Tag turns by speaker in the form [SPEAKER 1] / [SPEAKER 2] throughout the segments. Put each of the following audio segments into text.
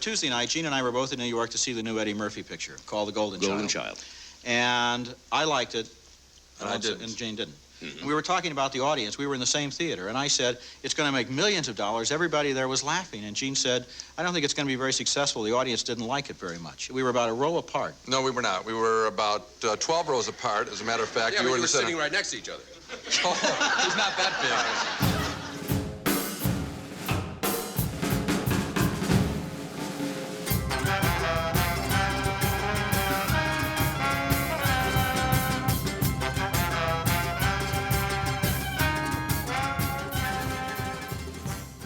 [SPEAKER 1] Tuesday night, Gene and I were both in New York to see the new Eddie Murphy picture called The Golden Child. And I liked it, and Jane didn't. Mm-hmm. We were talking about the audience. We were in the same theater, and I said, it's going to make millions of dollars. Everybody there was laughing. And Gene said, I don't think it's going to be very successful. The audience didn't like it very much. We were about a row apart.
[SPEAKER 2] No, we were not. We were about 12 rows apart. As a matter of fact,
[SPEAKER 3] you were sitting right next to each other.
[SPEAKER 2] Oh, it's not that big.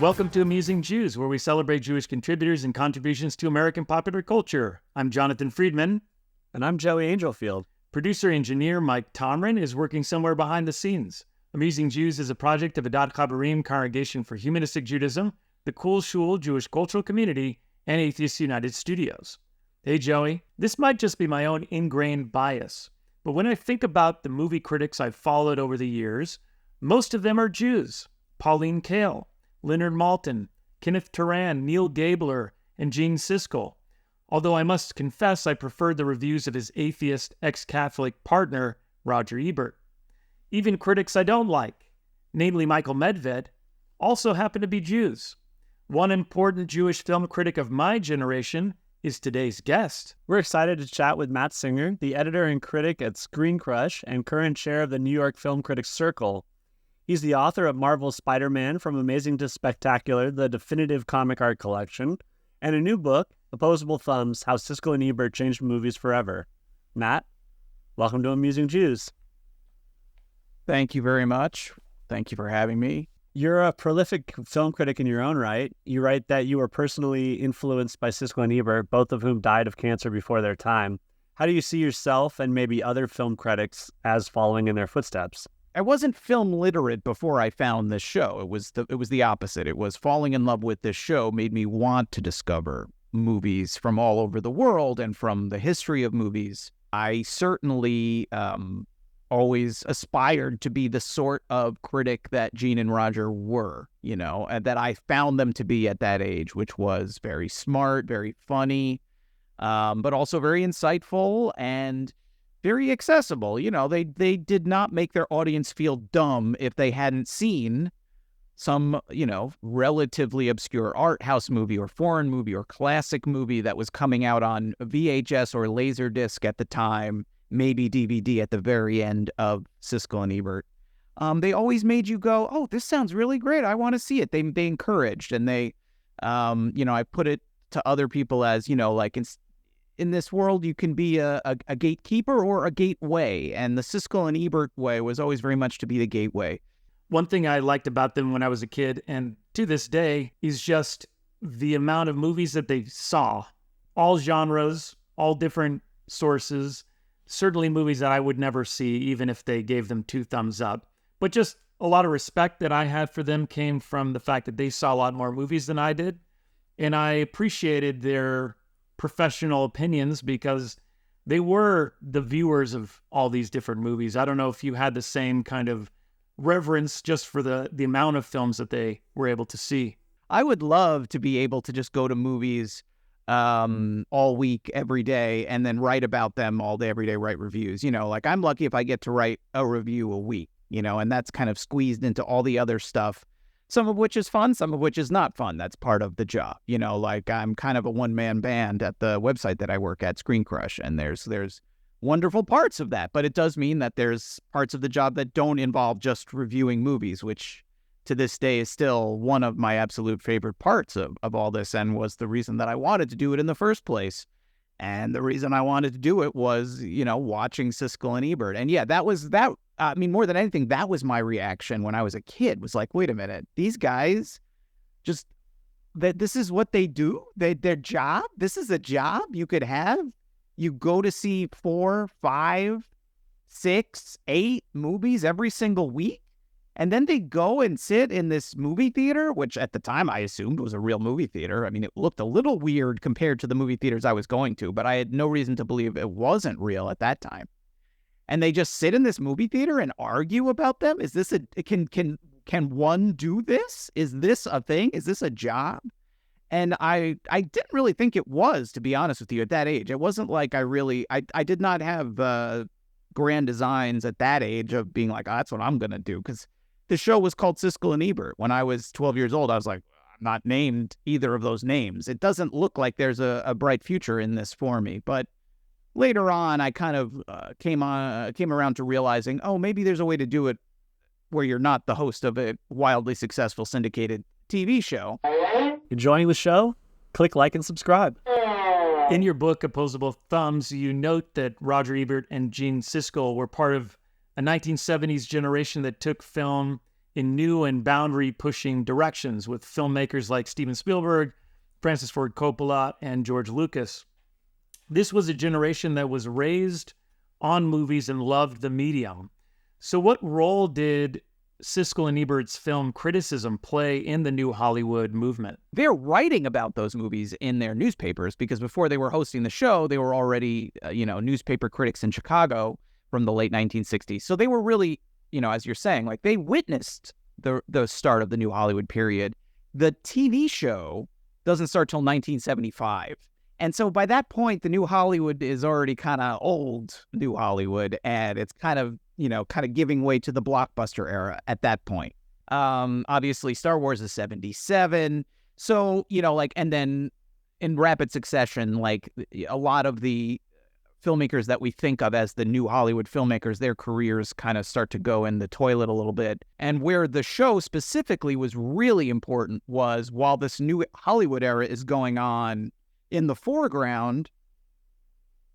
[SPEAKER 4] Welcome to Amusing Jews, where we celebrate Jewish contributors and contributions to American popular culture. I'm Jonathan Friedmann.
[SPEAKER 5] And I'm Joey Angelfield.
[SPEAKER 4] Producer-engineer Mike Tomren is working somewhere behind the scenes. Amusing Jews is a project of Adat Chaverim Congregation for Humanistic Judaism, the Cool Shul Jewish Cultural Community, and Atheists United Studios. Hey, Joey, this might just be my own ingrained bias, but when I think about the movie critics I've followed over the years, most of them are Jews. Pauline Kael, Leonard Maltin, Kenneth Turan, Neil Gabler, and Gene Siskel. Although I must confess I preferred the reviews of his atheist ex-Catholic partner, Roger Ebert. Even critics I don't like, namely Michael Medved, also happen to be Jews. One important Jewish film critic of my generation is today's guest.
[SPEAKER 5] We're excited to chat with Matt Singer, the editor and critic at ScreenCrush and current chair of the New York Film Critics Circle. He's the author of Marvel's Spider-Man From Amazing to Spectacular, the definitive comic art collection, and a new book, Opposable Thumbs, How Siskel and Ebert Changed Movies Forever. Matt, welcome to Amusing Jews.
[SPEAKER 6] Thank you very much. Thank you for having me.
[SPEAKER 5] You're a prolific film critic in your own right. You write that you were personally influenced by Siskel and Ebert, both of whom died of cancer before their time. How do you see yourself and maybe other film critics as following in their footsteps?
[SPEAKER 6] I wasn't film literate before I found this show. It was the opposite. It was falling in love with this show made me want to discover movies from all over the world and from the history of movies. I certainly always aspired to be the sort of critic that Gene and Roger were, and that I found them to be at that age, which was very smart, very funny, but also very insightful and very accessible. They did not make their audience feel dumb if they hadn't seen some, relatively obscure art house movie or foreign movie or classic movie that was coming out on VHS or Laserdisc at the time, maybe DVD at the very end of Siskel and Ebert. They always made you go, oh, this sounds really great. I want to see it. They encouraged, and they, I put it to other people as, in this world, you can be a gatekeeper or a gateway, and the Siskel and Ebert way was always very much to be the gateway.
[SPEAKER 4] One thing I liked about them when I was a kid, and to this day, is just the amount of movies that they saw. All genres, all different sources, certainly movies that I would never see, even if they gave them 2 thumbs up. But just a lot of respect that I had for them came from the fact that they saw a lot more movies than I did, and I appreciated their professional opinions because they were the viewers of all these different movies. I don't know if you had the same kind of reverence just for the amount of films that they were able to see.
[SPEAKER 6] I would love to be able to just go to movies all week, every day, and then write about them all day, every day, write reviews. I'm lucky if I get to write a review a week, and that's kind of squeezed into all the other stuff. Some of which is fun, some of which is not fun. That's part of the job. I'm kind of a one-man band at the website that I work at, ScreenCrush, and there's wonderful parts of that. But it does mean that there's parts of the job that don't involve just reviewing movies, which to this day is still one of my absolute favorite parts of all this, and was the reason that I wanted to do it in the first place. And the reason I wanted to do it was, watching Siskel and Ebert. And yeah, that was that. More than anything, that was my reaction when I was a kid, was like, wait a minute, these guys this is what they do? Their job? This is a job you could have? You go to see 4, 5, 6, 8 movies every single week? And then they go and sit in this movie theater, which at the time I assumed was a real movie theater. It looked a little weird compared to the movie theaters I was going to, but I had no reason to believe it wasn't real at that time. And they just sit in this movie theater and argue about them? Is this can one do this? Is this a thing? Is this a job? And I didn't really think it was, to be honest with you, at that age. It wasn't like I did not have grand designs at that age of being like, oh, that's what I'm going to do. Because the show was called Siskel and Ebert. When I was 12 years old, I was like, I'm not named either of those names. It doesn't look like there's a bright future in this for me. But later on, I kind of came around to realizing, oh, maybe there's a way to do it where you're not the host of a wildly successful syndicated TV show.
[SPEAKER 5] Enjoying the show? Click like and subscribe.
[SPEAKER 4] In your book, Opposable Thumbs, you note that Roger Ebert and Gene Siskel were part of a 1970s generation that took film in new and boundary-pushing directions with filmmakers like Steven Spielberg, Francis Ford Coppola, and George Lucas. This was a generation that was raised on movies and loved the medium. So what role did Siskel and Ebert's film criticism play in the new Hollywood movement?
[SPEAKER 6] They're writing about those movies in their newspapers because before they were hosting the show, they were already, newspaper critics in Chicago from the late 1960s. So they were really, as you're saying, like they witnessed the start of the new Hollywood period. The TV show doesn't start till 1975. And so by that point, the new Hollywood is already kind of old new Hollywood, and it's kind of giving way to the blockbuster era at that point. Obviously, Star Wars is 77. So, and then in rapid succession, like a lot of the filmmakers that we think of as the new Hollywood filmmakers, their careers kind of start to go in the toilet a little bit. And where the show specifically was really important was while this new Hollywood era is going on in the foreground,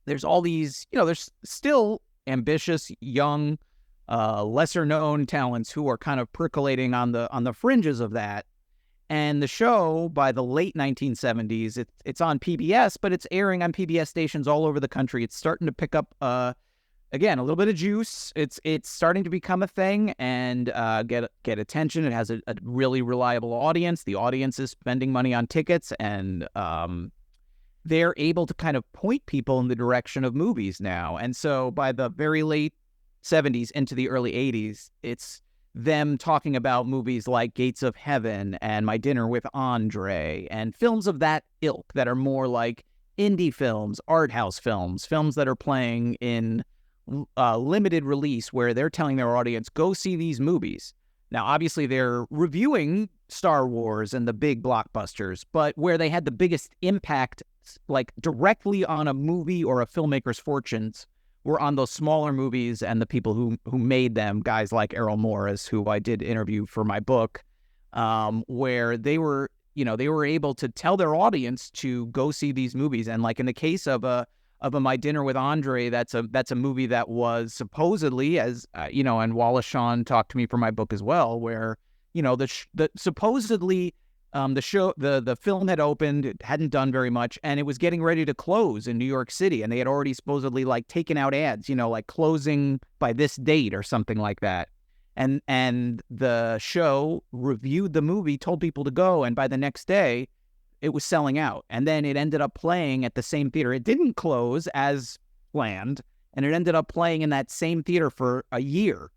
[SPEAKER 6] there's all these, there's still ambitious, young, lesser-known talents who are kind of percolating on the fringes of that. And the show, by the late 1970s, it's on PBS, but it's airing on PBS stations all over the country. It's starting to pick up, again, a little bit of juice. It's starting to become a thing and get attention. It has a really reliable audience. The audience is spending money on tickets, and they're able to kind of point people in the direction of movies now. And so by the very late 70s into the early 80s, it's them talking about movies like Gates of Heaven and My Dinner with Andre and films of that ilk that are more like indie films, art house films that are playing in limited release where they're telling their audience, go see these movies. Now, obviously, they're reviewing Star Wars and the big blockbusters, but where they had the biggest impact, like directly on a movie or a filmmaker's fortunes, were on those smaller movies and the people who made them, guys like Errol Morris, who I did interview for my book, where they were able to tell their audience to go see these movies. And like in the case of a My Dinner with Andre, that's a movie that was supposedly, as and Wallace Shawn talked to me for my book as well, where supposedly the film had opened, it hadn't done very much, and it was getting ready to close in New York City, and they had already supposedly like taken out ads, like closing by this date or something like that. And the show reviewed the movie, told people to go, and by the next day, it was selling out. And then it ended up playing at the same theater. It didn't close as planned, and it ended up playing in that same theater for a year.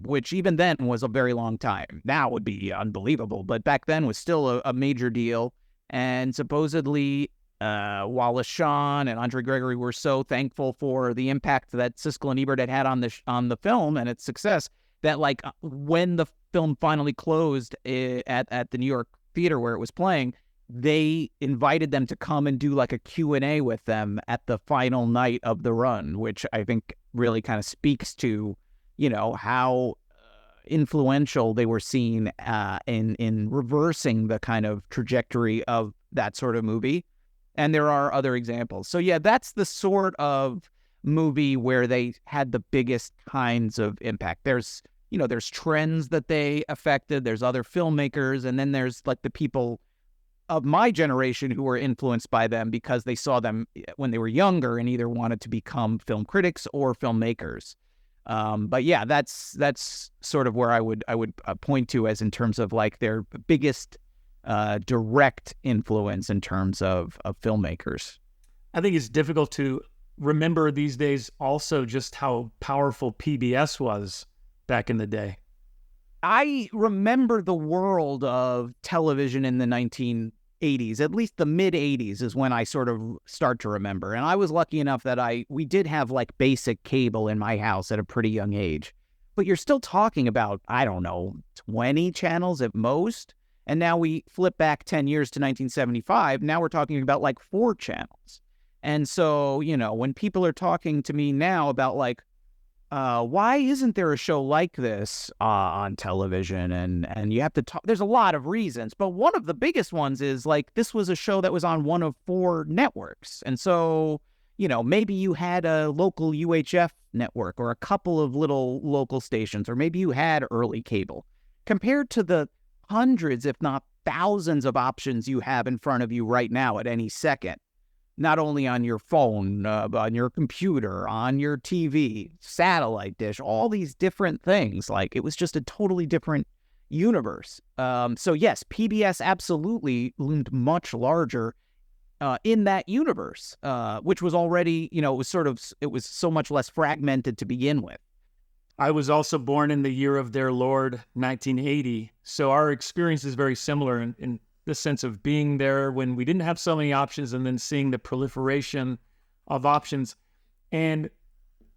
[SPEAKER 6] Which even then was a very long time. Now would be unbelievable, but back then was still a major deal. And supposedly, Wallace Shawn and Andre Gregory were so thankful for the impact that Siskel and Ebert had on the film and its success that, like, when the film finally closed at the New York theater where it was playing, they invited them to come and do like a Q&A with them at the final night of the run, which I think really kind of speaks to how influential they were seen in reversing the kind of trajectory of that sort of movie. And there are other examples. So yeah, that's the sort of movie where they had the biggest kinds of impact. There's trends that they affected. There's other filmmakers. And then there's like the people of my generation who were influenced by them because they saw them when they were younger and either wanted to become film critics or filmmakers. But yeah, that's sort of where I would point to as in terms of like their biggest direct influence in terms of filmmakers.
[SPEAKER 4] I think it's difficult to remember these days also just how powerful PBS was back in the day.
[SPEAKER 6] I remember the world of television in the 80s, at least the mid 80s is when I sort of start to remember. And I was lucky enough that we did have like basic cable in my house at a pretty young age. But you're still talking about, I don't know, 20 channels at most. And now we flip back 10 years to 1975. Now we're talking about like 4 channels. And so, you know, when people are talking to me now about like, why isn't there a show like this on television? And you have to talk, there's a lot of reasons, but one of the biggest ones is like, this was a show that was on one of 4 networks. And so, you know, maybe you had a local UHF network or a couple of little local stations, or maybe you had early cable compared to the hundreds, if not thousands of options you have in front of you right now at any second. Not only on your phone, on your computer, on your TV, satellite dish, all these different things. Like, it was just a totally different universe. So yes, PBS absolutely loomed much larger in that universe, which was already, you know, it was so much less fragmented to begin with.
[SPEAKER 4] I was also born in the year of their Lord, 1980. So our experience is very similar in the sense of being there when we didn't have so many options and then seeing the proliferation of options. And,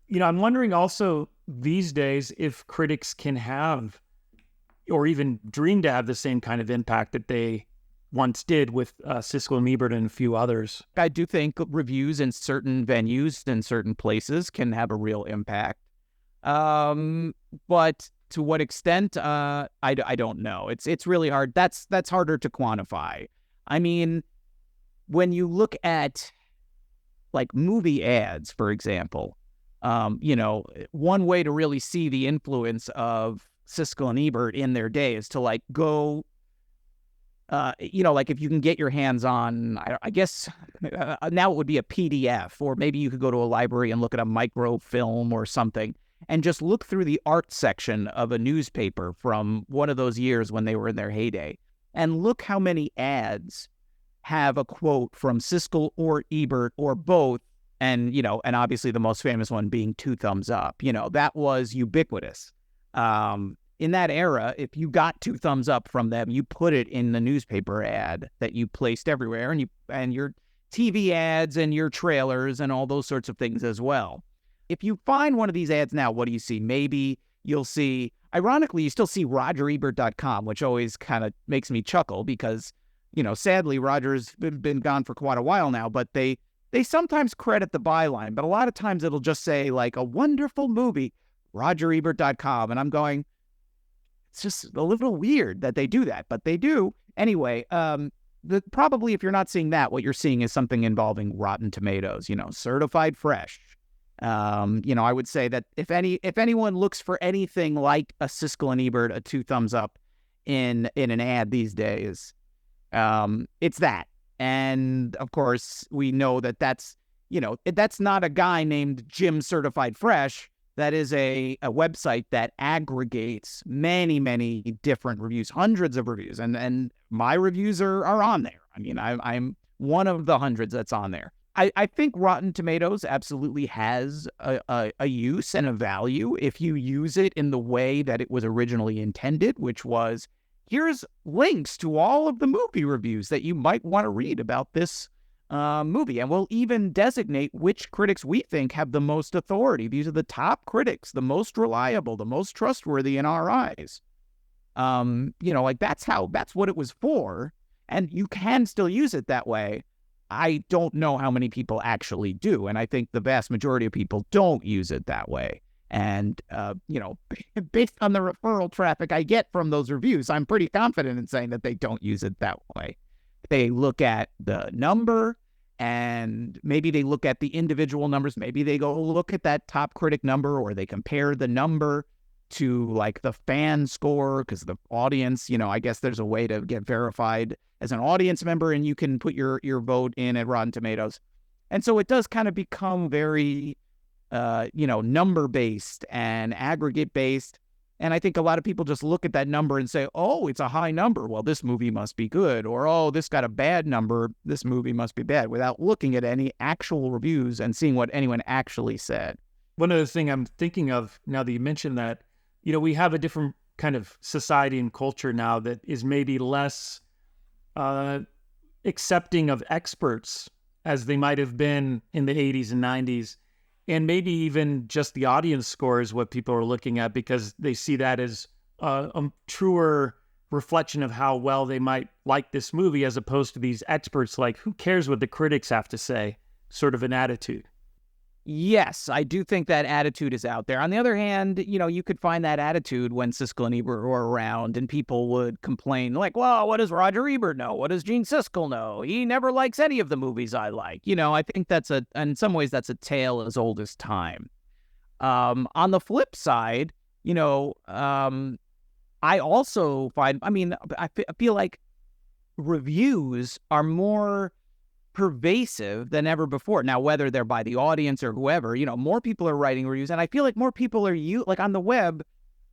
[SPEAKER 4] you know, I'm wondering also these days if critics can have or even dream to have the same kind of impact that they once did with Siskel and Ebert and a few others.
[SPEAKER 6] I do think reviews in certain venues and certain places can have a real impact. But to what extent, I don't know. It's really hard. That's harder to quantify. I mean, when you look at like movie ads, for example, you know, one way to really see the influence of Siskel and Ebert in their day is to like go, you know, like if you can get your hands on, I guess now it would be a PDF, or maybe you could go to a library and look at a microfilm or something, and just look through the art section of a newspaper from one of those years when they were in their heyday, and look how many ads have a quote from Siskel or Ebert or both, and, you know, and obviously the most famous one being 2 thumbs up. You know, that was ubiquitous. In that era, if you got 2 thumbs up from them, you put it in the newspaper ad that you placed everywhere, and your TV ads and your trailers and all those sorts of things as well. If you find one of these ads now, what do you see? Maybe you'll see, ironically, you still see RogerEbert.com, which always kind of makes me chuckle because, you know, sadly, Roger's been gone for quite a while now, but they sometimes credit the byline, but a lot of times it'll just say like a wonderful movie, RogerEbert.com. And I'm going, it's just a little weird that they do that, but they do. Anyway, probably if you're not seeing that, what you're seeing is something involving Rotten Tomatoes, you know, certified fresh. You know, I would say that if anyone looks for anything like a Siskel and Ebert, a 2 thumbs up in an ad these days, it's that. And of course, we know that that's not a guy named Jim Certified Fresh. That is a website that aggregates many, many different reviews, hundreds of reviews, and my reviews are on there. I mean, I'm one of the hundreds that's on there. I think Rotten Tomatoes absolutely has a use and a value if you use it in the way that it was originally intended, which was, here's links to all of the movie reviews that you might want to read about this movie. And we'll even designate which critics we think have the most authority. These are the top critics, the most reliable, the most trustworthy in our eyes. You know, like that's what it was for. And you can still use it that way. I don't know how many people actually do. And I think the vast majority of people don't use it that way. And, you know, based on the referral traffic I get from those reviews, I'm pretty confident in saying that they don't use it that way. They look at the number, and maybe they look at the individual numbers. Maybe they go look at that top critic number, or they compare the number to like the fan score, because the audience, you know, I guess there's a way to get verified as an audience member, and you can put your vote in at Rotten Tomatoes. And so it does kind of become very, you know, number-based and aggregate-based. And I think a lot of people just look at that number and say, oh, it's a high number, well, this movie must be good. Or, oh, this got a bad number, this movie must be bad, without looking at any actual reviews and seeing what anyone actually said.
[SPEAKER 4] One other thing I'm thinking of now that you mentioned that, you know, we have a different kind of society and culture now that is maybe less accepting of experts as they might have been in the 80s and 90s. And maybe even just the audience score is what people are looking at because they see that as a truer reflection of how well they might like this movie as opposed to these experts like, who cares what the critics have to say, sort of an attitude.
[SPEAKER 6] Yes, I do think that attitude is out there. On the other hand, you could find that attitude when Siskel and Ebert were around and people would complain like, well, what does Roger Ebert know? What does Gene Siskel know? He never likes any of the movies I like. I think in some ways that's a tale as old as time. On the flip side, I also find, I feel like reviews are more pervasive than ever before. Now, whether they're by the audience or whoever, more people are writing reviews. And I feel like more people are like on the web,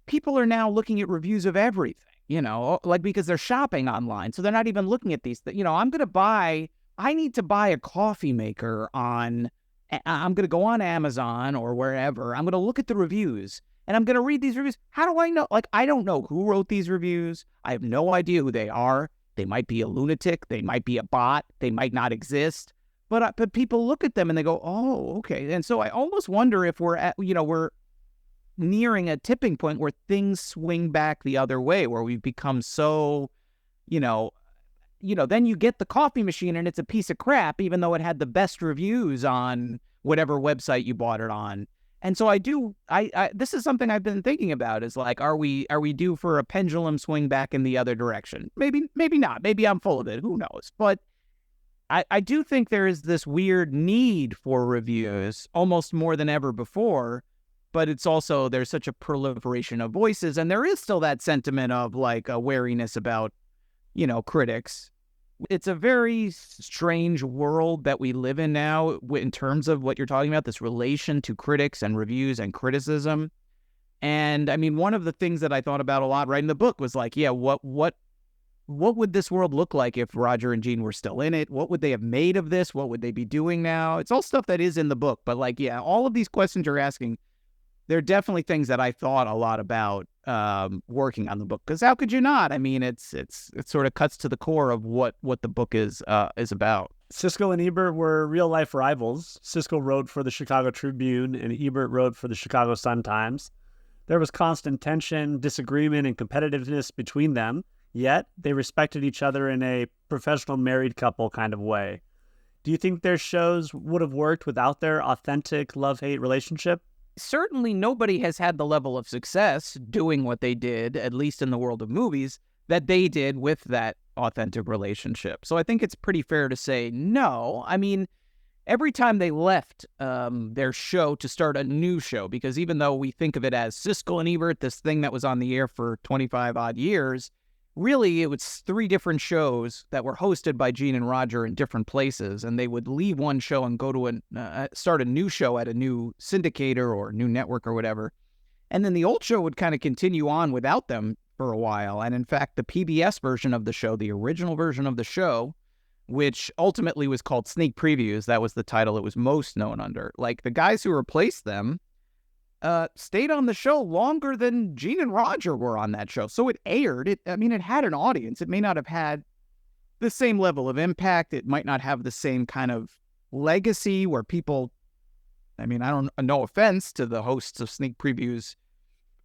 [SPEAKER 6] people are now looking at reviews of everything, because they're shopping online. So they're not even looking at these. I need to buy a coffee maker I'm going to go on Amazon or wherever. I'm going to look at the reviews and I'm going to read these reviews. How do I know? I don't know who wrote these reviews. I have no idea who they are. They might be a lunatic. They might be a bot. They might not exist. But people look at them and they go, oh, okay. And so I almost wonder if we're nearing a tipping point where things swing back the other way, where we've become so, then you get the coffee machine and it's a piece of crap, even though it had the best reviews on whatever website you bought it on. And so this is something I've been thinking about is like, are we due for a pendulum swing back in the other direction? Maybe not. Maybe I'm full of it. Who knows? But I do think there is this weird need for reviews almost more than ever before, but it's also, there's such a proliferation of voices. And there is still that sentiment of like a wariness about, critics. It's a very strange world that we live in now in terms of what you're talking about, this relation to critics and reviews and criticism. And I mean, one of the things that I thought about a lot writing the book was like, yeah, what would this world look like if Roger and Gene were still in it? What would they have made of this? What would they be doing now? It's all stuff that is in the book. But like, yeah, all of these questions you're asking, they're definitely things that I thought a lot about working on the book, because how could you not? I mean, it sort of cuts to the core of what the book is about.
[SPEAKER 5] Siskel and Ebert were real life rivals. Siskel wrote for the Chicago Tribune and Ebert wrote for the Chicago Sun-Times. There was constant tension, disagreement, and competitiveness between them, yet they respected each other in a professional married couple kind of way. Do you think their shows would have worked without their authentic love-hate relationship?
[SPEAKER 6] Certainly nobody has had the level of success doing what they did, at least in the world of movies, that they did with that authentic relationship. So I think it's pretty fair to say no. I mean, every time they left their show to start a new show, because even though we think of it as Siskel and Ebert, this thing that was on the air for 25 odd years, really, it was 3 different shows that were hosted by Gene and Roger in different places, and they would leave one show and go to start a new show at a new syndicator or new network or whatever. And then the old show would kind of continue on without them for a while. And in fact, the PBS version of the show, the original version of the show, which ultimately was called Sneak Previews, that was the title it was most known under. Like, the guys who replaced them stayed on the show longer than Gene and Roger were on that show. So it aired. It had an audience. It may not have had the same level of impact. It might not have the same kind of legacy where people, no offense to the hosts of Sneak Previews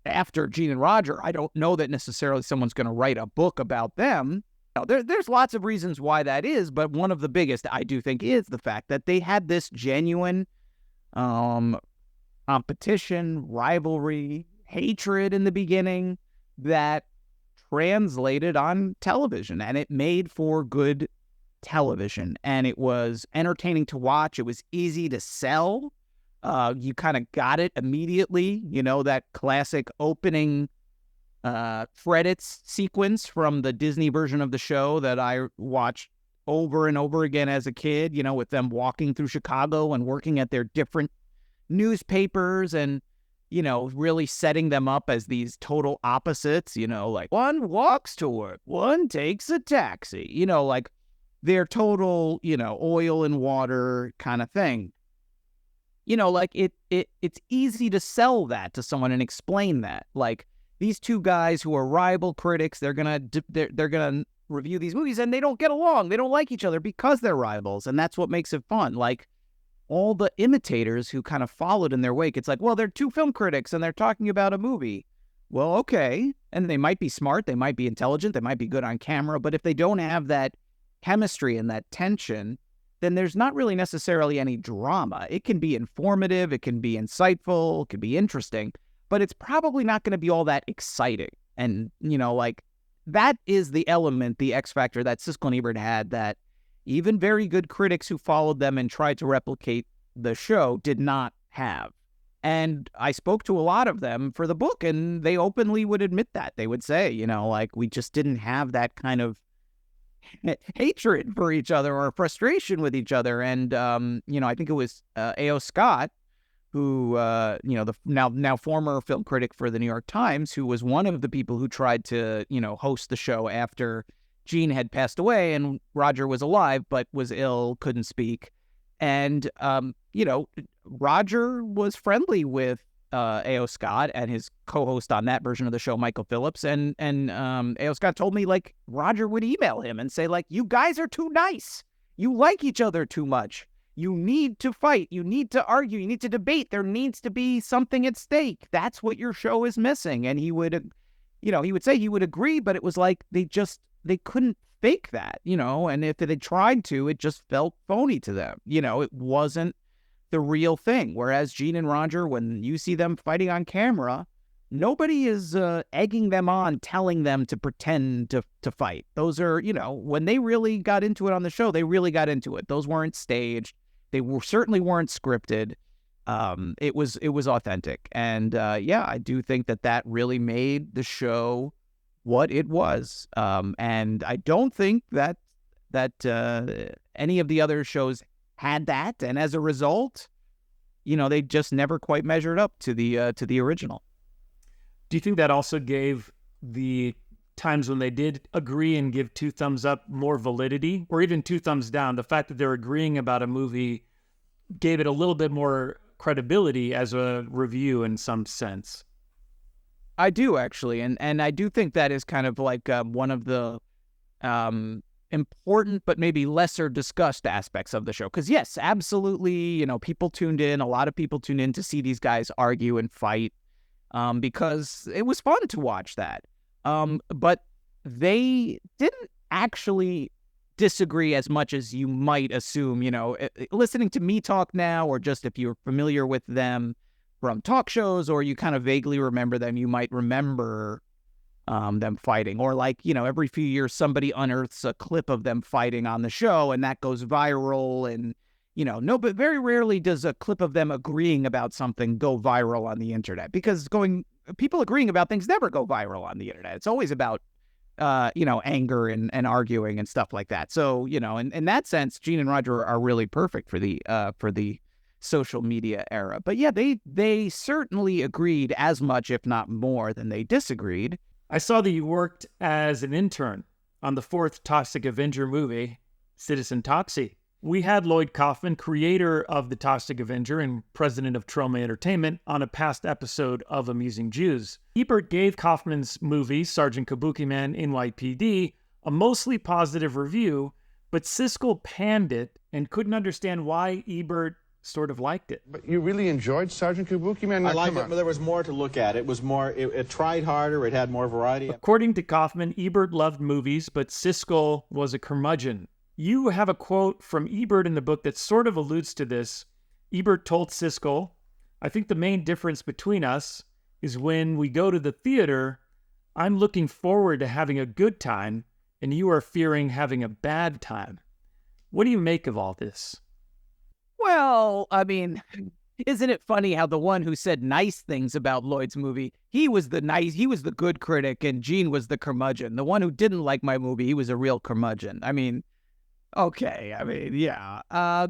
[SPEAKER 6] after Gene and Roger, I don't know that necessarily someone's going to write a book about them. There's lots of reasons why that is, but one of the biggest, I do think, is the fact that they had this genuine competition, rivalry, hatred in the beginning that translated on television, and it made for good television, and it was entertaining to watch. It was easy to sell. You kind of got it immediately, that classic opening credits sequence from the Disney version of the show that I watched over and over again as a kid, with them walking through Chicago and working at their different newspapers and, really setting them up as these total opposites, like one walks to work, one takes a taxi, like their total, oil and water kind of thing. Like it's easy to sell that to someone and explain that. Like, these two guys who are rival critics, they're gonna review these movies and they don't get along. They don't like each other because they're rivals. And that's what makes it fun. Like all the imitators who kind of followed in their wake, it's like, well, they're two film critics and they're talking about a movie. Well, okay. And they might be smart. They might be intelligent. They might be good on camera. But if they don't have that chemistry and that tension, then there's not really necessarily any drama. It can be informative. It can be insightful. It can be interesting. But it's probably not going to be all that exciting. And, you know, like that is the element, the X factor that Siskel and Ebert had that even very good critics who followed them and tried to replicate the show did not have. And I spoke to a lot of them for the book, and they openly would admit that. They would say, you know, like we just didn't have that kind of hatred for each other or frustration with each other. And, you know, I think it was A.O. Scott, who, you know, the now former film critic for the New York Times, who was one of the people who tried to, you know, host the show after Gene had passed away and Roger was alive, but was ill, couldn't speak. And, you know, Roger was friendly with A.O. Scott and his co-host on that version of the show, Michael Phillips. And A.O. Scott told me, like, Roger would email him and say, like, you guys are too nice. You like each other too much. You need to fight. You need to argue. You need to debate. There needs to be something at stake. That's what your show is missing. And he would, you know, he would say he would agree, but it was like they couldn't fake that, you know, and if they tried to, it just felt phony to them. You know, it wasn't the real thing. Whereas Gene and Roger, when you see them fighting on camera, nobody is egging them on, telling them to pretend to fight. Those are, you know, when they really got into it on the show, they really got into it. Those weren't staged. They certainly weren't scripted. It was authentic. And yeah, I do think that really made the show what it was. And I don't think that any of the other shows had that. And as a result, you know, they just never quite measured up to the original.
[SPEAKER 4] Do you think that also gave the times when they did agree and give two thumbs up more validity, or even two thumbs down? The fact that they're agreeing about a movie gave it a little bit more credibility as a review in some sense.
[SPEAKER 6] I do, actually. And I do think that is kind of like one of the important but maybe lesser discussed aspects of the show. Because yes, absolutely, you know, people tuned in. A lot of people tuned in to see these guys argue and fight because it was fun to watch that. But they didn't actually disagree as much as you might assume. You know, listening to me talk now, or just if you're familiar with them from talk shows, or you kind of vaguely remember them, you might remember them fighting. Or like, you know, every few years somebody unearths a clip of them fighting on the show and that goes viral. And, you know, no, but very rarely does a clip of them agreeing about something go viral on the internet, because people agreeing about things never go viral on the internet. It's always about, you know, anger and arguing and stuff like that. So, you know, in that sense, Gene and Roger are really perfect for the social media era. But yeah, they certainly agreed as much, if not more, than they disagreed.
[SPEAKER 4] I saw that you worked as an intern on the fourth Toxic Avenger movie, Citizen Toxie. We had Lloyd Kaufman, creator of the Toxic Avenger and president of Troma Entertainment, on a past episode of Amusing Jews. Ebert gave Kaufman's movie, Sergeant Kabuki Man NYPD, a mostly positive review, but Siskel panned it and couldn't understand why Ebert sort of liked it.
[SPEAKER 3] But you really enjoyed Sergeant Kabuki Man?
[SPEAKER 1] I liked it, but there was more to look at. It was more, it tried harder, it had more variety.
[SPEAKER 4] According to Kaufman, Ebert loved movies, but Siskel was a curmudgeon. You have a quote from Ebert in the book that sort of alludes to this. Ebert told Siskel, "I think the main difference between us is when we go to the theater, I'm looking forward to having a good time, and you are fearing having a bad time." What do you make of all this?
[SPEAKER 6] Well, I mean, isn't it funny how the one who said nice things about Lloyd's movie, he was the good critic, and Gene was the curmudgeon. The one who didn't like my movie, he was a real curmudgeon. I mean, okay, I mean, yeah.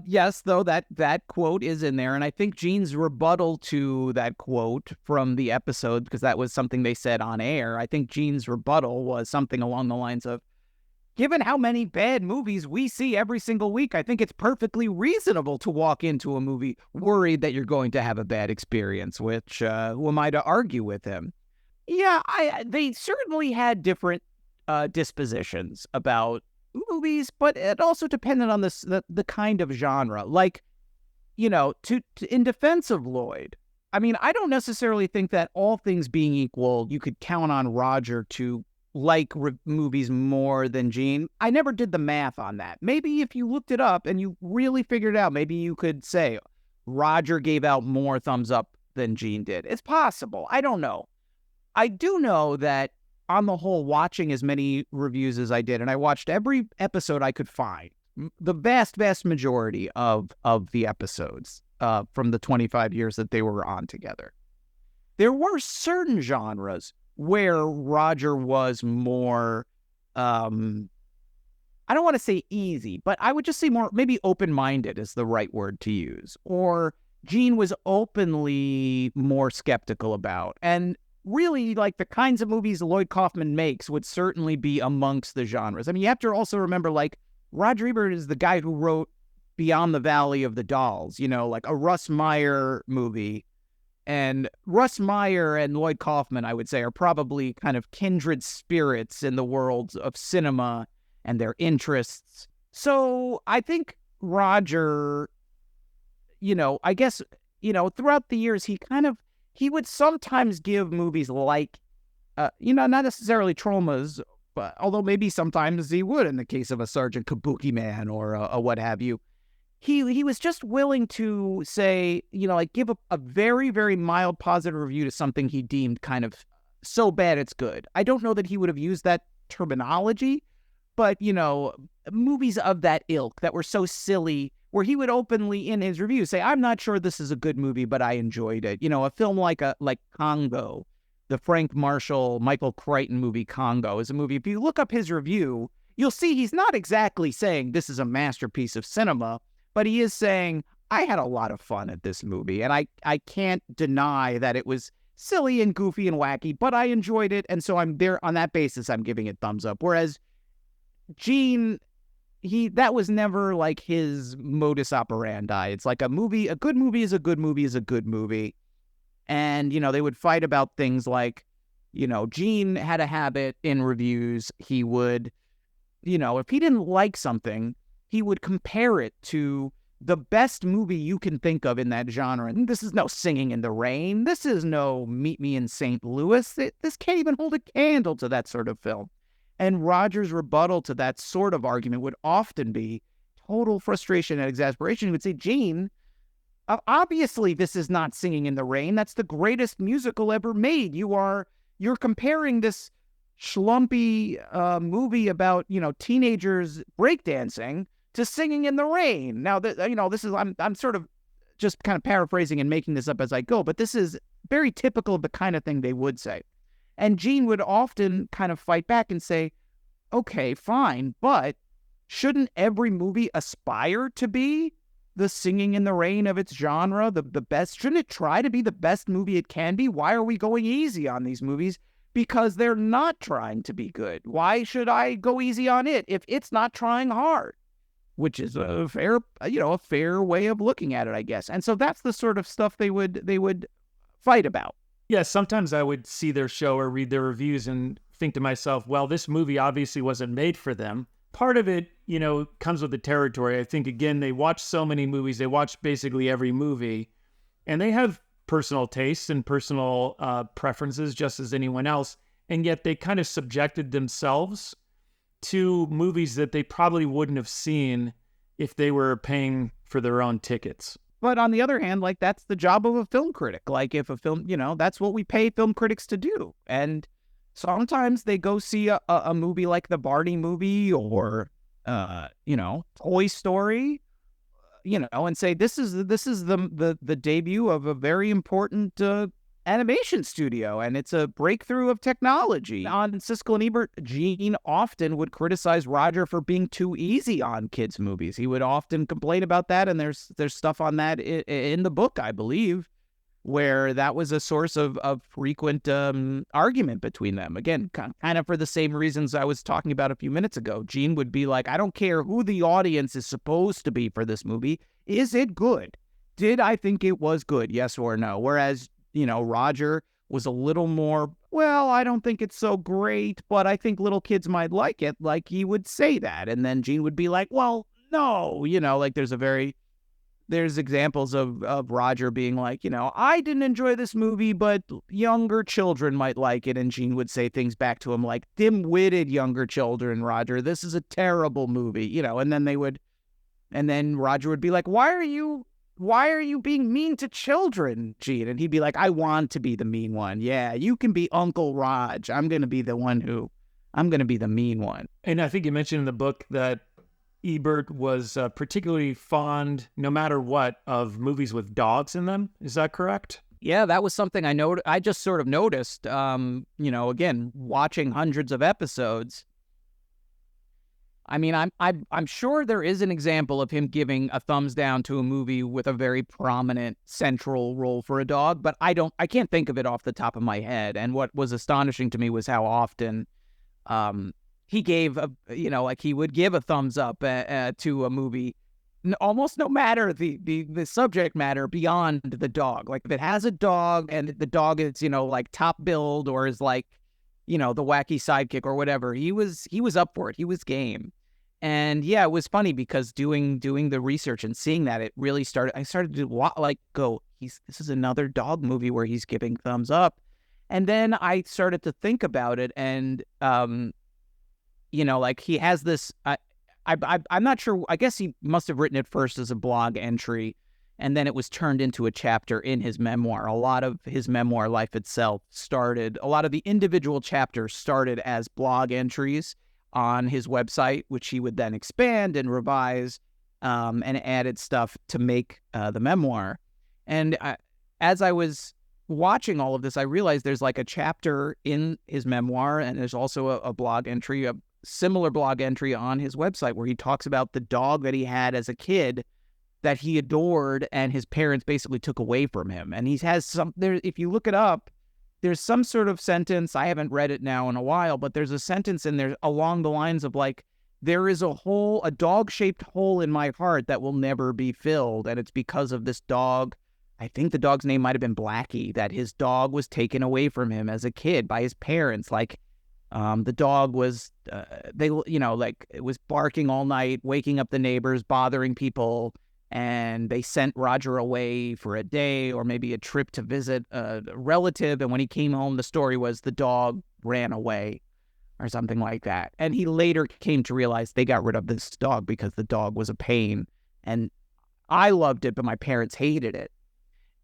[SPEAKER 6] Yes, though, that quote is in there, and I think Gene's rebuttal to that quote from the episode, because that was something they said on air, I think Gene's rebuttal was something along the lines of, given how many bad movies we see every single week, I think it's perfectly reasonable to walk into a movie worried that you're going to have a bad experience, which, who am I to argue with him? Yeah, they certainly had different dispositions about movies, but it also depended on the kind of genre. Like, you know, in defense of Lloyd, I mean, I don't necessarily think that all things being equal, you could count on Roger to like movies more than Gene. I never did the math on that. Maybe if you looked it up and you really figured it out, maybe you could say Roger gave out more thumbs up than Gene did. It's possible. I don't know. I do know that on the whole, watching as many reviews as I did, and I watched every episode I could find, the vast, vast majority of the episodes from the 25 years that they were on together. There were certain genres where Roger was more, I don't want to say easy, but I would just say more, maybe open-minded is the right word to use. Or Gene was openly more skeptical about. And really, like, the kinds of movies Lloyd Kaufman makes would certainly be amongst the genres. I mean, you have to also remember, like, Roger Ebert is the guy who wrote Beyond the Valley of the Dolls, you know, like a Russ Meyer movie. And Russ Meyer and Lloyd Kaufman, I would say, are probably kind of kindred spirits in the world of cinema and their interests. So I think Roger, you know, I guess, you know, throughout the years, he would sometimes give movies like, you know, not necessarily traumas, but although maybe sometimes he would in the case of a Sergeant Kabuki Man or a what have you. He was just willing to say, you know, like give a very, very mild positive review to something he deemed kind of so bad it's good. I don't know that he would have used that terminology, but, you know, movies of that ilk that were so silly, where he would openly in his review say, I'm not sure this is a good movie, but I enjoyed it. You know, a film like Congo, the Frank Marshall, Michael Crichton movie Congo is a movie. If you look up his review, you'll see he's not exactly saying this is a masterpiece of cinema, but he is saying, I had a lot of fun at this movie, and I can't deny that it was silly and goofy and wacky, but I enjoyed it, and so I'm there on that basis, I'm giving it thumbs up. Whereas Gene, that was never like his modus operandi. It's like a good movie is a good movie is a good movie. And, you know, they would fight about things like, you know, Gene had a habit in reviews. He would, you know, if he didn't like something, he would compare it to the best movie you can think of in that genre. And this is no Singing in the Rain. This is no Meet Me in St. Louis. This can't even hold a candle to that sort of film. And Roger's rebuttal to that sort of argument would often be total frustration and exasperation. He would say, Gene, obviously this is not Singing in the Rain. That's the greatest musical ever made. You're comparing this schlumpy movie about, you know, teenagers breakdancing to Singing in the Rain. Now, you know, this is, I'm sort of just kind of paraphrasing and making this up as I go, but this is very typical of the kind of thing they would say. And Gene would often kind of fight back and say, okay, fine, but shouldn't every movie aspire to be the Singing in the Rain of its genre, the best? Shouldn't it try to be the best movie it can be? Why are we going easy on these movies? Because they're not trying to be good. Why should I go easy on it if it's not trying hard? Which is a fair way of looking at it, I guess. And so that's the sort of stuff they would fight about.
[SPEAKER 4] Yeah, sometimes I would see their show or read their reviews and think to myself, well, this movie obviously wasn't made for them. Part of it, you know, comes with the territory. I think, again, they watch so many movies. They watch basically every movie, and they have personal tastes and personal preferences just as anyone else. And yet they kind of subjected themselves to movies that they probably wouldn't have seen if they were paying for their own tickets.
[SPEAKER 6] But on the other hand, like, that's the job of a film critic. Like, if a film, you know, that's what we pay film critics to do. And sometimes they go see a movie like the Barney movie or, you know, Toy Story, you know, and say, this is the debut of a very important animation studio, and it's a breakthrough of technology. On Siskel and Ebert, Gene often would criticize Roger for being too easy on kids' movies. He would often complain about that, and there's stuff on that in the book, I believe, where that was a source of frequent argument between them. Again, kind of for the same reasons I was talking about a few minutes ago. Gene would be like, I don't care who the audience is supposed to be for this movie. Is it good? Did I think it was good? Yes or no? Whereas, you know, Roger was a little more well, I don't think it's so great, but I think little kids might like it. Like, he would say that. And then Gene would be like, well, no, like there's examples of Roger being like, I didn't enjoy this movie, but younger children might like it. And Gene would say things back to him like, dim-witted younger children, Roger, this is a terrible movie, and then Roger would be like, why are you being mean to children, Gene? And he'd be like, I want to be the mean one. Yeah, you can be Uncle Raj. I'm going to be the mean one.
[SPEAKER 4] And I think you mentioned in the book that Ebert was particularly fond, no matter what, of movies with dogs in them. Is that correct?
[SPEAKER 6] Yeah, that was something I just sort of noticed, again, watching hundreds of episodes. I mean, I'm sure there is an example of him giving a thumbs down to a movie with a very prominent central role for a dog, but I can't think of it off the top of my head. And what was astonishing to me was how often he gave he would give a thumbs up to a movie, almost no matter the subject matter beyond the dog. Like, if it has a dog and the dog is top billed or is the wacky sidekick or whatever, he was up for it. He was game. And yeah, it was funny because doing the research and seeing that, it really started. I started to go, this is another dog movie where he's giving thumbs up. And then I started to think about it, and he has this. I'm not sure. I guess he must have written it first as a blog entry, and then it was turned into a chapter in his memoir. A lot of his memoir life itself a lot of the individual chapters started as blog entries on his website, which he would then expand and revise and added stuff to make the memoir. And as I was watching all of this, I realized there's like a chapter in his memoir, and there's also a blog entry, a similar blog entry on his website where he talks about the dog that he had as a kid that he adored and his parents basically took away from him. And he has if you look it up, there's some sort of sentence, I haven't read it now in a while, but there's a sentence in there along the lines of there is a dog-shaped hole in my heart that will never be filled, and it's because of this dog. I think the dog's name might have been Blackie, that his dog was taken away from him as a kid by his parents. The dog was, it was barking all night, waking up the neighbors, bothering people, and they sent Roger away for a day or maybe a trip to visit a relative. And when he came home, the story was the dog ran away or something like that. And he later came to realize they got rid of this dog because the dog was a pain. And I loved it, but my parents hated it.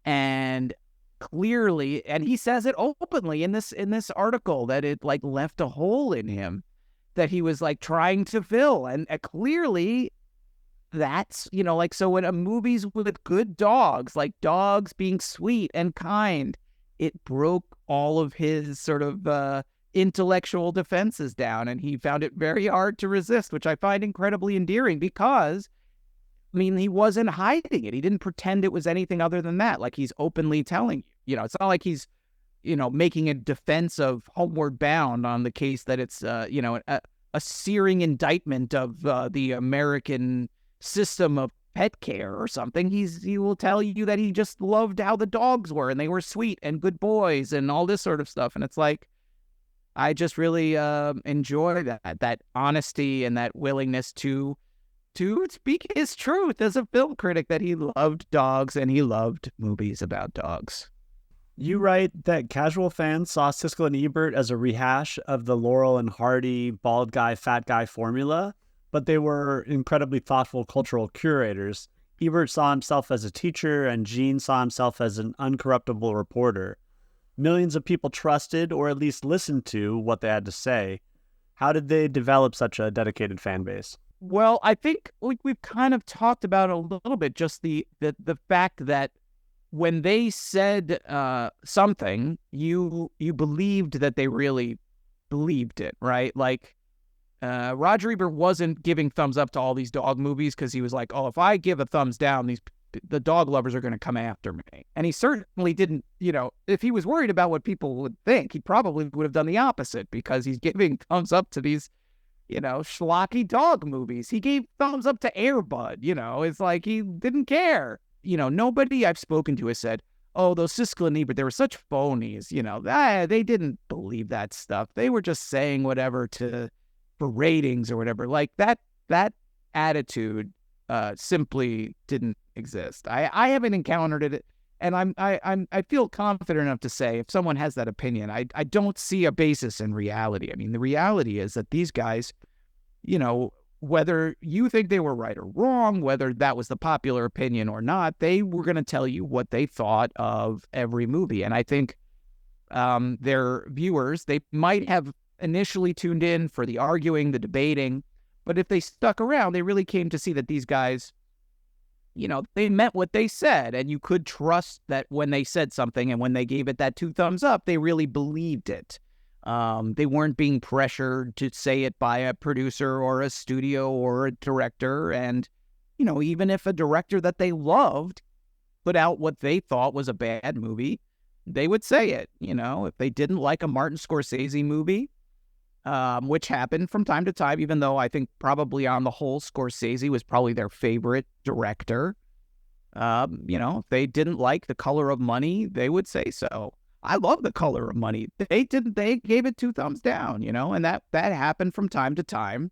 [SPEAKER 6] And clearly, and he says it openly in this article, that it left a hole in him that he was trying to fill. And clearly that's, so when a movie's with good dogs, like dogs being sweet and kind, it broke all of his sort of intellectual defenses down, and he found it very hard to resist, which I find incredibly endearing because, he wasn't hiding it. He didn't pretend it was anything other than that. He's openly telling you. It's not like he's, making a defense of Homeward Bound on the case that it's, a searing indictment of the American system of pet care or something. He will tell you that he just loved how the dogs were and they were sweet and good boys and all this sort of stuff. And it's I just really enjoy that honesty and that willingness to speak his truth as a film critic, that he loved dogs and he loved movies about dogs.
[SPEAKER 5] You write that casual fans saw Siskel and Ebert as a rehash of the Laurel and Hardy bald guy, fat guy formula, but they were incredibly thoughtful cultural curators. Ebert saw himself as a teacher, and Gene saw himself as an uncorruptible reporter. Millions of people trusted, or at least listened to, what they had to say. How did they develop such a dedicated fan base?
[SPEAKER 6] Well, I think we've kind of talked about a little bit, just the fact that when they said something, you believed that they really believed it, right? Roger Ebert wasn't giving thumbs up to all these dog movies because he was like, oh, if I give a thumbs down, the dog lovers are going to come after me. And he certainly didn't, if he was worried about what people would think, he probably would have done the opposite, because he's giving thumbs up to these, schlocky dog movies. He gave thumbs up to Air Bud, it's he didn't care. Nobody I've spoken to has said, oh, those Siskel and Ebert, they were such phonies, they didn't believe that stuff. They were just saying whatever for ratings or whatever. Like that attitude simply didn't exist. I haven't encountered it, and I feel confident enough to say if someone has that opinion, I don't see a basis in reality. I mean, the reality is that these guys, whether you think they were right or wrong, whether that was the popular opinion or not, they were going to tell you what they thought of every movie. And I think their viewers, they might have initially tuned in for the arguing, the debating, but if they stuck around, they really came to see that these guys, they meant what they said, and you could trust that when they said something and when they gave it that 2 thumbs up, they really believed it. They weren't being pressured to say it by a producer or a studio or a director. And, even if a director that they loved put out what they thought was a bad movie, they would say it. If they didn't like a Martin Scorsese movie, which happened from time to time, even though I think probably on the whole, Scorsese was probably their favorite director. If they didn't like The Color of Money, they would say so. I love The Color of Money. They gave it 2 thumbs down, and that happened from time to time.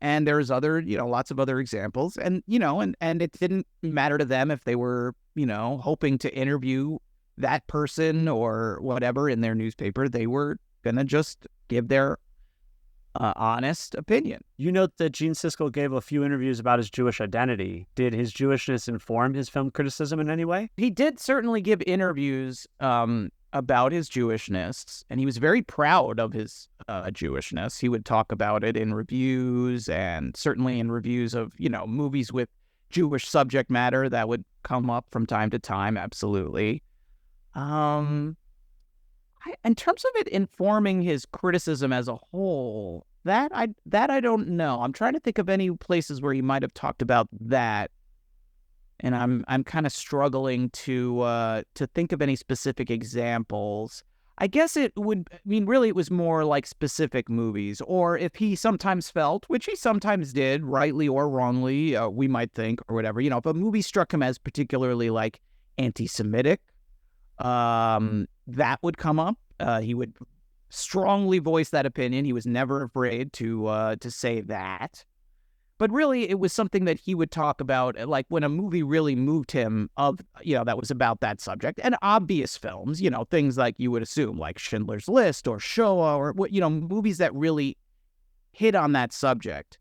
[SPEAKER 6] And there's other, lots of other examples. And, and it didn't matter to them if they were, hoping to interview that person or whatever in their newspaper. They were going to just give their honest opinion.
[SPEAKER 5] You note that Gene Siskel gave a few interviews about his Jewish identity. Did his Jewishness inform his film criticism in any way?
[SPEAKER 6] He did certainly give interviews about his Jewishness, and he was very proud of his Jewishness. He would talk about it in reviews, and certainly in reviews of, movies with Jewish subject matter that would come up from time to time, absolutely. In terms of it informing his criticism as a whole, that I don't know. I'm trying to think of any places where he might have talked about that. And I'm kind of struggling to think of any specific examples. I guess it was more like specific movies, or if he sometimes felt, which he sometimes did, rightly or wrongly, we might think, or whatever, if a movie struck him as particularly like anti-Semitic, that would come up. He would strongly voice that opinion. He was never afraid to say that. But really, it was something that he would talk about, like when a movie really moved him that was about that subject. And obvious films, things like you would assume, like Schindler's List or Shoah or, movies that really hit on that subject.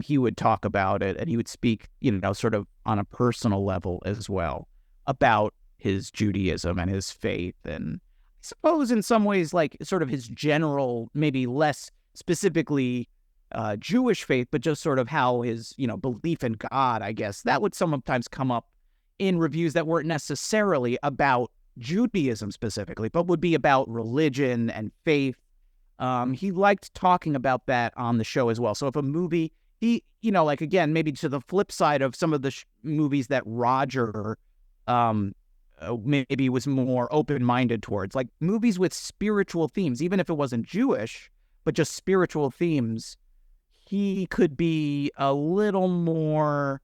[SPEAKER 6] He would talk about it, and he would speak, sort of on a personal level as well about his Judaism and his faith. And I suppose in some ways, like sort of his general, maybe less specifically Jewish faith, but just sort of how his, belief in God, I guess, that would sometimes come up in reviews that weren't necessarily about Judaism specifically, but would be about religion and faith. He liked talking about that on the show as well. So if a movie, like again, maybe to the flip side of some of the movies that Roger maybe was more open-minded towards, like movies with spiritual themes, even if it wasn't Jewish, but just spiritual themes, he could be a little more,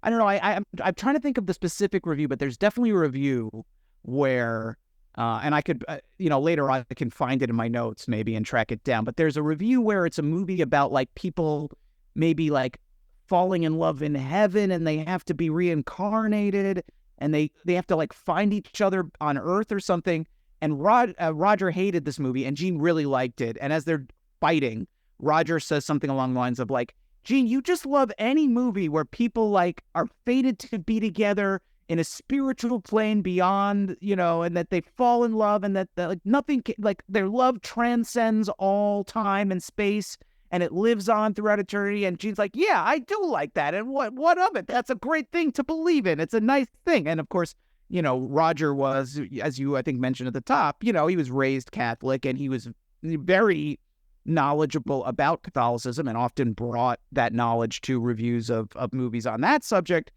[SPEAKER 6] I don't know, I'm trying to think of the specific review, but there's definitely a review where, and I could, later on I can find it in my notes maybe and track it down, but there's a review where it's a movie about like people maybe like falling in love in heaven and they have to be reincarnated and they have to like find each other on Earth or something. And Roger hated this movie and Gene really liked it. And as they're fighting, Roger says something along the lines of like, Gene, you just love any movie where people like are fated to be together in a spiritual plane beyond, and that they fall in love and that like nothing, like their love transcends all time and space and it lives on throughout eternity. And Gene's like, yeah, I do like that. And what of it? That's a great thing to believe in. It's a nice thing. And of course, Roger was, as you, I think, mentioned at the top, he was raised Catholic and he was very knowledgeable about Catholicism and often brought that knowledge to reviews of movies on that subject.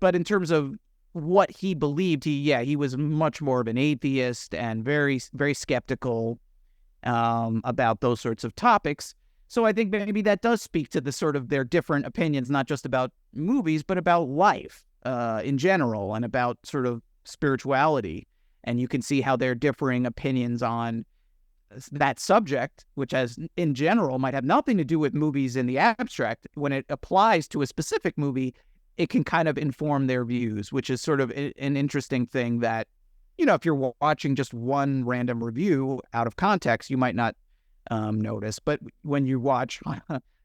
[SPEAKER 6] But in terms of what he believed, he was much more of an atheist and very, very skeptical about those sorts of topics. So I think maybe that does speak to the sort of their different opinions, not just about movies, but about life in general and about sort of spirituality, and you can see how their differing opinions on that subject, which as in general might have nothing to do with movies in the abstract, when it applies to a specific movie, it can kind of inform their views, which is sort of an interesting thing that, if you're watching just one random review out of context, you might not notice. But when you watch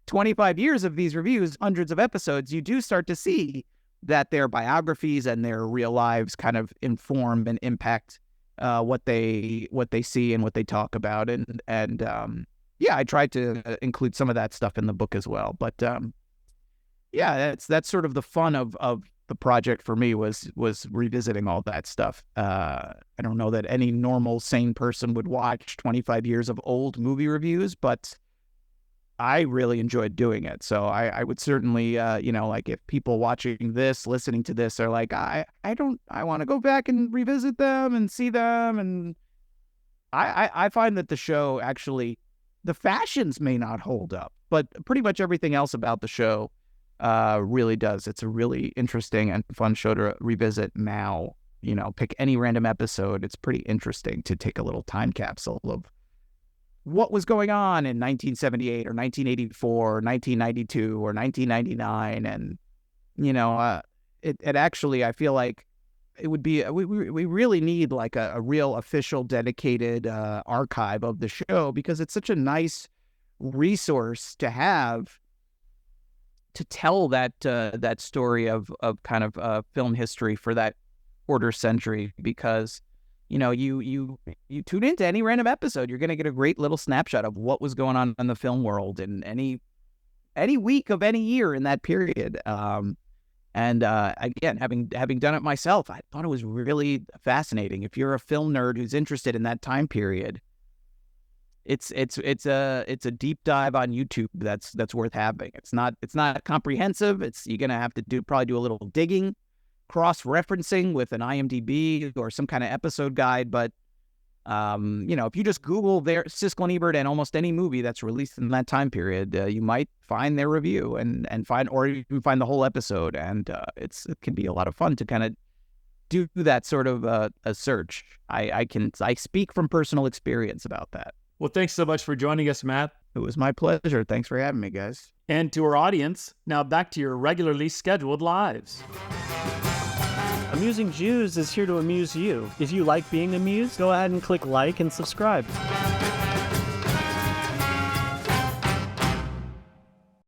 [SPEAKER 6] 25 years of these reviews, hundreds of episodes, you do start to see that their biographies and their real lives kind of inform and impact what they see and what they talk about. And I tried to include some of that stuff in the book as well. But that's sort of the fun of the project for me was revisiting all that stuff. I don't know that any normal, sane person would watch 25 years of old movie reviews, but I really enjoyed doing it. So I would certainly, like if people watching this, listening to this are like, I want to go back and revisit them and see them. And I find that the show actually, the fashions may not hold up, but pretty much everything else about the show really does. It's a really interesting and fun show to revisit now. Pick any random episode. It's pretty interesting to take a little time capsule of what was going on in 1978 or 1984 or 1992 or 1999. And, it actually, I feel like it would be, we really need like a real official dedicated archive of the show, because it's such a nice resource to have to tell that story of kind of film history for that quarter century. Because you tune into any random episode, you're going to get a great little snapshot of what was going on in the film world in any week of any year in that period. Again, having done it myself, I thought it was really fascinating. If you're a film nerd who's interested in that time period, it's a deep dive on YouTube that's worth having. It's not comprehensive. You're going to have to probably do a little digging, cross-referencing with an IMDb or some kind of episode guide. But, if you just Google Siskel and Ebert and almost any movie that's released in that time period, you might find their review and find the whole episode. And it can be a lot of fun to kind of do that sort of a search. I speak from personal experience about that.
[SPEAKER 4] Well, thanks so much for joining us, Matt.
[SPEAKER 6] It was my pleasure. Thanks for having me, guys.
[SPEAKER 4] And to our audience, now back to your regularly scheduled lives.
[SPEAKER 5] Amusing Jews is here to amuse you. If you like being amused, go ahead and click like and subscribe.